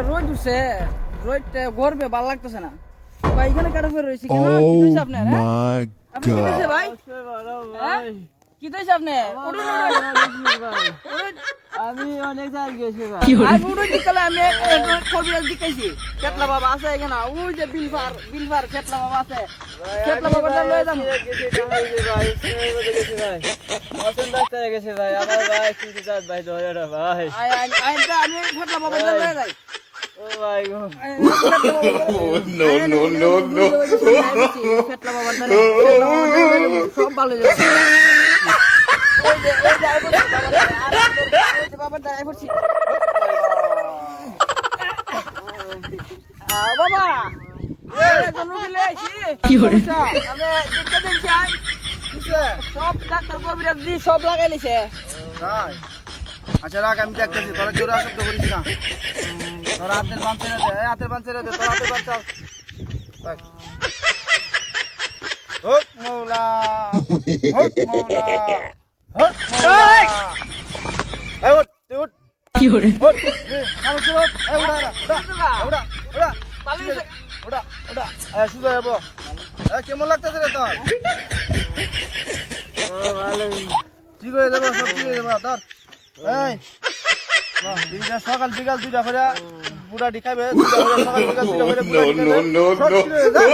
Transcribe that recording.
রোদ উঠছে রোদ গরমে ভালো লাগতেছে না ভাই এখানে কাটা ফের রয়েছে কেন কি হইছে আপনার আপনি কি হইছে ভাই কি হইছে আপনি আমি অনেক জায়গায় গেছি ভাই আমি উড়ে দিকলে আমি ছবি দেখাইছি কেতলা বাবা আছে এখানে ওই যে বিলফার কেতলা বাবা আছে কেতলা বাবা লয়ে যাম গেছি ভাই গেছি ভাই অসুন্দর ডাক্তারে গেছি ভাই আমার ভাই কিছু জাত ভাই ধরে রে ভাই আমি কেতলা বাবা লয়ে যাই ও ভাই গো no. কেতলা বাবা সব ভালো যাবে ওই যে বাবা দাঁড়াই পড়ছি বাবা কি করে আমি দেখতে দেখছি সব ডাক্তার কবিরাজ দি সব লাগাই লিছে আচ্ছা রাখ আমি দেখতেছি তোরা জোরে শব্দ করিস না তোরা হাতের বাঁধছে রে তোরা হাতের বাঁধছে হক মৌলা হক মৌলা হক মৌলা এই উঠ তুই উঠ কি করে উঠ নাম শুরু এই উড়া পালিয়ে উড়া এই শুরু হইব এই কেমন লাগতেছে রে তোর ও ভালো ঠিক হয়ে যাবে সব ঠিক হয়ে যাবে তোর এই দুইটা সকাল বিকাল দুইটা করে পুরা ডিখাবে সকাল বিকাল দুইটা করে No. সব ঠিক হয়ে যাবে